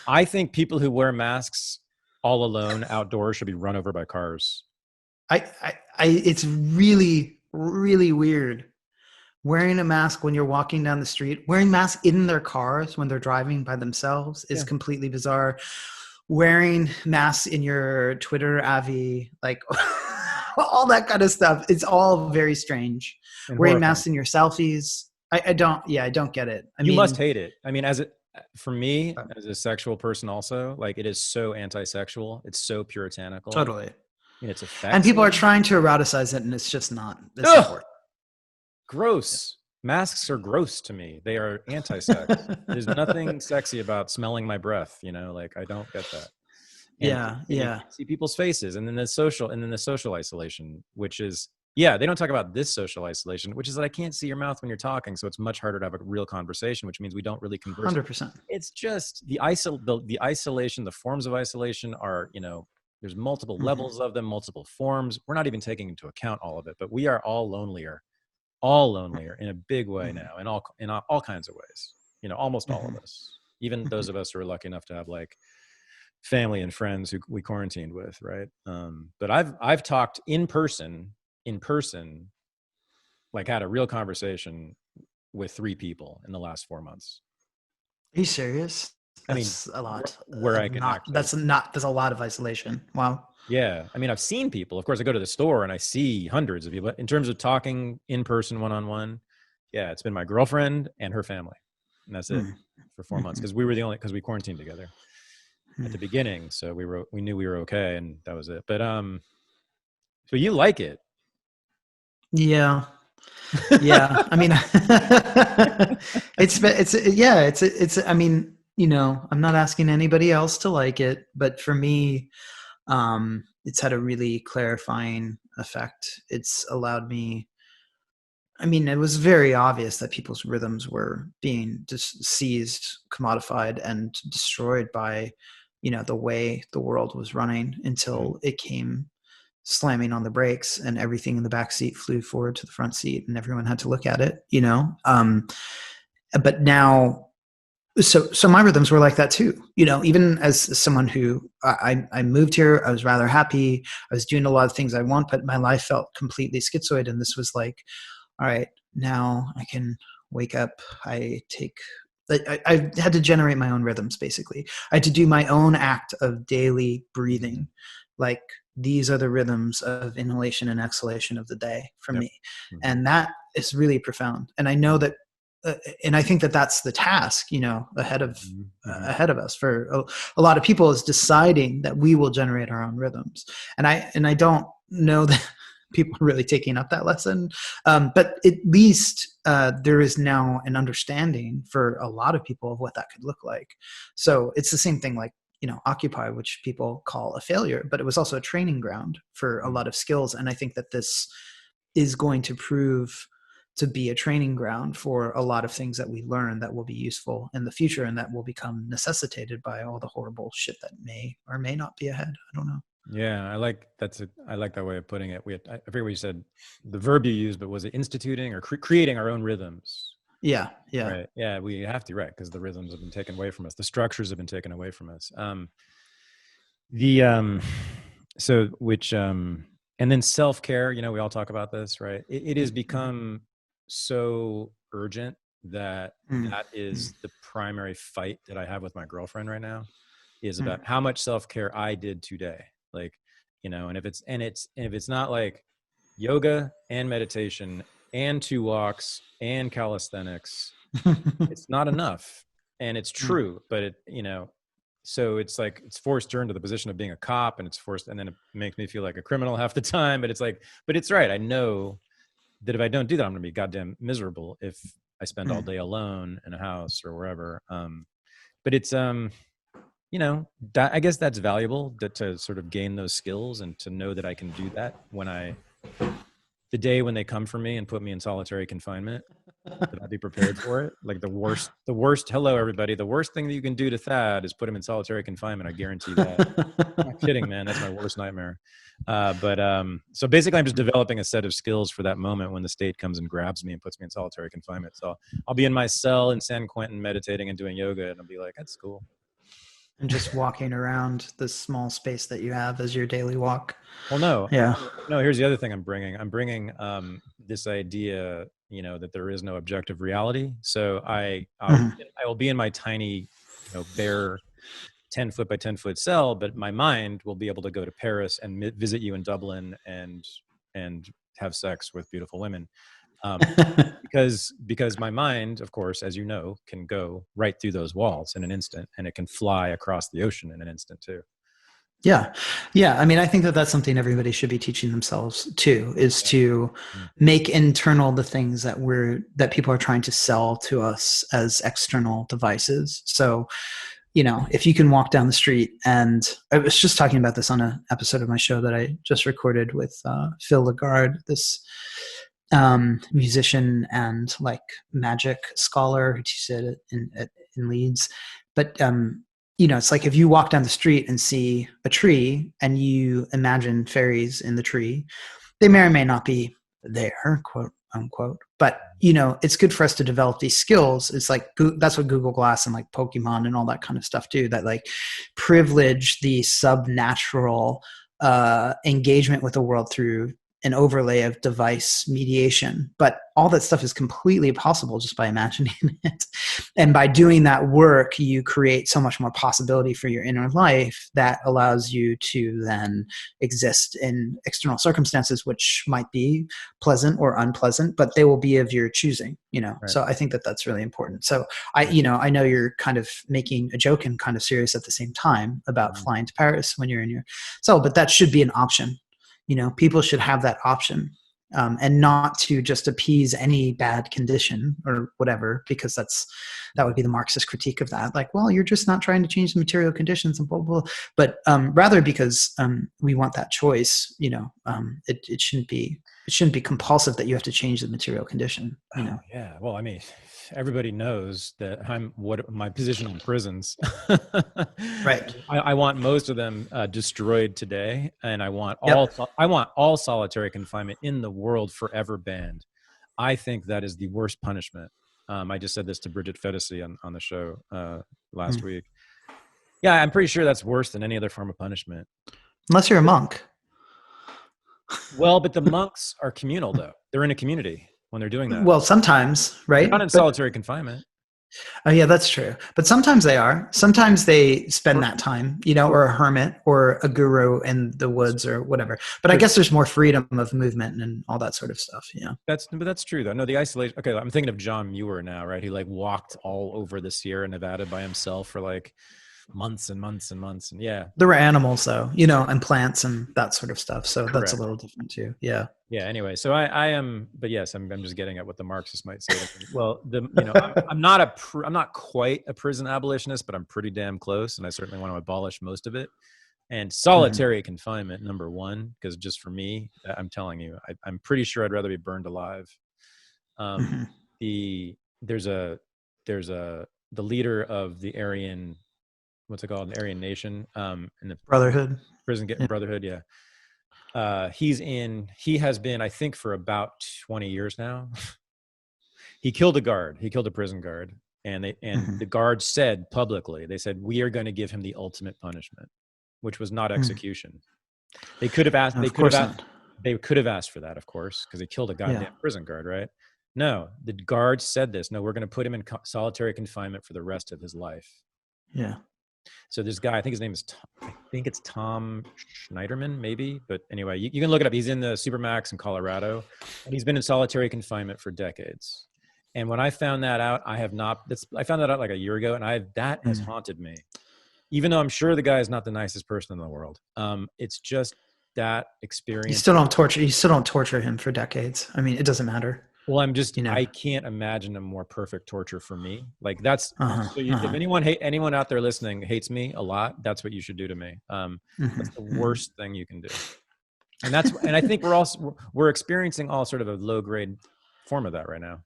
I think people who wear masks all alone outdoors should be run over by cars. It's really, really weird wearing a mask when you're walking down the street. Wearing masks in their cars when they're driving by themselves is Yeah. completely bizarre. Wearing masks in your Twitter avi, like all that kind of stuff, it's all very strange. And Wearing horrifying. masks in your selfies, I don't, yeah, I don't get it. I You must mean, hate it. I mean, for me, as a sexual person also, like it is so anti-sexual. It's so puritanical totally. in its And effects people are even. trying to eroticize it, and it's not Ugh, worth gross. Masks are gross to me. They are anti-sex. There's nothing sexy about smelling my breath, like I don't get that. And Yeah, and you yeah. can't see people's faces, and then the social isolation, which is, yeah, they don't talk about this social isolation, which is that I can't see your mouth when you're talking, so it's much harder to have a real conversation, which means we don't really converse. 100%. It's just the isolation, the forms of isolation are, there's multiple Mhm. levels of them, multiple forms. We're not even taking into account all of it, but we are all lonelier in a big way Mhm. now, in all kinds of ways. Almost all of Mhm. us, even those of us who are lucky enough to have like family and friends who we quarantined with, right? But I've talked in person, like had a real conversation with 3 people in the last 4 months. Are you serious? I mean, That's a lot. where I can actually, That's a lot of isolation. Wow. yeah. I mean, I've seen people. Of course, I go to the store and I see hundreds of people. In terms of talking in person, one on one, yeah, it's been my girlfriend and her family, and that's it Mm. for 4 months Mhm. because we quarantined together at the Mm. beginning, so we knew we were okay, and that was it. But so you like it? Yeah. Yeah. I mean, yeah, I mean, I'm not asking anybody else to like it, but for me, it's had a really clarifying effect. It's allowed me, I mean, it was very obvious that people's rhythms were being just seized, commodified, and destroyed by, the way the world was running Mhm. until it came slamming on the brakes and everything in the back seat flew forward to the front seat and everyone had to look at it. But now, so my rhythms were like that too. Even as someone who I moved here, I was rather happy. I was doing a lot of things I want, but my life felt completely schizoid. And this was like, all right, now I can wake up. I had to generate my own rhythms, basically. I had to do my own act of daily breathing. Like, these are the rhythms of inhalation and exhalation of the day for Yep. me. Mhm. And that is really profound. And I know that, and I think that that's the task, Mhm. Mhm. ahead of us for a lot of people, is deciding that we will generate our own rhythms. And I don't know that people are really taking up that lesson. But at least there is now an understanding for a lot of people of what that could look like. So it's the same thing like, Occupy, which people call a failure, but it was also a training ground for a Mhm. lot of skills. And I think that this is going to prove to be a training ground for a lot of things that we learn that will be useful in the future and that will become necessitated by all the horrible shit that may or may not be ahead. I don't know. Yeah, I like that way of putting it. I forget what you said, the verb you used, but was it instituting or creating our own rhythms? Yeah, yeah. Right. Yeah, we have to, right, because the rhythms have been taken away from us. The structures have been taken away from us. The so which and then self-care, we all talk about this, right? It has Mhm. become so urgent that Mm, that mm, is the primary fight that I have with my girlfriend right now, is mm, about how much self-care I did today. Like, and if it's not like yoga and meditation and 2 walks and calisthenics, it's not enough. And it's mm. true, but so it's like it's forced her into the position of being a cop, and and then it makes me feel like a criminal half the time. But it's like, but it's right. I know that if I don't do that, I'm going to be goddamn miserable if I spend all Mm. day alone in a house or wherever. But it's that, I guess that's valuable, to sort of gain those skills and to know that I can do that the day when they come for me and put me in solitary confinement, that I'd be prepared for it. Like the worst. Hello, everybody. The worst thing that you can do to Thad is put him in solitary confinement. I guarantee that. I'm not kidding, man. That's my worst nightmare. But so basically, I'm just developing a set of skills for that moment when the state comes and grabs me and puts me in solitary confinement. So I'll be in my cell in San Quentin meditating and doing yoga, and I'll be like, that's cool. And just walking around this small space that you have as your daily walk. Well, no, Yeah. no. Here's the other thing I'm bringing. I'm bringing this idea, that there is no objective reality. So Mhm. I will be in my tiny, bare 10 foot by 10 foot cell, but my mind will be able to go to Paris and visit you in Dublin and have sex with beautiful women. Because my mind, of course, as you know, can go right through those walls in an instant, and it can fly across the ocean in an instant too. Yeah. Yeah. I mean, I think that that's something everybody should be teaching themselves too, is Yeah. to Mm. make internal the things that people are trying to sell to us as external devices. So, if you can walk down the street, and I was just talking about this on an episode of my show that I just recorded with Phil Lagarde, this musician and like magic scholar who teaches it in Leeds. But it's like if you walk down the street and see a tree and you imagine fairies in the tree, they may or may not be there, quote unquote. But it's good for us to develop these skills. It's like that's what Google Glass and like Pokemon and all that kind of stuff do. That like privilege the subnatural engagement with the world through an overlay of device mediation. But all that stuff is completely possible just by imagining it. And by doing that work, you create so much more possibility for your inner life that allows you to then exist in external circumstances, which might be pleasant or unpleasant, but they will be of your choosing, Right. So I think that that's really important. So I know you're kind of making a joke and kind of serious at the same time about flying to Paris when you're in your cell, but that should be an option. People should have that option, and not to just appease any bad condition or whatever, because that would be the Marxist critique of that. Like, well, you're just not trying to change the material conditions and blah, blah, blah. But rather because we want that choice, it shouldn't be compulsive that you have to change the material condition. Oh, yeah. Well, I mean, everybody knows that what my position on prisons. Right. I want most of them destroyed today, and I want Yep. all solitary confinement in the world forever banned. I think that is the worst punishment. I just said this to Bridget Fedesi on the show last week. Yeah, I'm pretty sure that's worse than any other form of punishment. Unless you're a monk. Well, but the monks are communal, though. They're in a community when they're doing that. Well, sometimes, right? They're not in solitary confinement. Oh yeah, that's true. But sometimes they are. Sometimes they spend that time, or a hermit or a guru in the woods or whatever. But I guess there's more freedom of movement and all that sort of stuff. Yeah. But that's true though. No, the isolation. Okay, I'm thinking of John Muir now, right? He like walked all over the Sierra Nevada by himself for like months and months and months, and yeah. There were animals though, and plants and that sort of stuff. So Correct. That's a little different too. Yeah. Yeah. Anyway, so I am, but yes, I'm just getting at what the Marxists might say. Well, I'm not quite a prison abolitionist, but I'm pretty damn close, and I certainly want to abolish most of it. And solitary confinement, number one, because just for me, I'm telling you, I'm pretty sure I'd rather be burned alive. There's the leader of the Aryan, what's it called, the Aryan Nation, in the Brotherhood, Brotherhood, yeah. He has been, I think, for about 20 years now. He killed a prison guard, and the guard said publicly, they said, we are going to give him the ultimate punishment, which was not execution. They could have asked, they could have asked for that, of course, because he killed a goddamn prison guard, right? No, the guard said this. No, we're going to put him in solitary confinement for the rest of his life. Yeah. So this guy, I think his name is Tom Schneiderman, maybe. But anyway, you can look it up. He's in the Supermax in Colorado, and he's been in solitary confinement for decades. And when I found that out, I found that out like a year ago, and that has haunted me. Even though I'm sure the guy is not the nicest person in the world. It's just that experience. You still don't torture him for decades. I mean, it doesn't matter. Well, I can't imagine a more perfect torture for me. Like that's, if anyone out there listening hates me a lot, that's what you should do to me. That's the worst thing you can do. And I think we're experiencing all sort of a low grade form of that right now.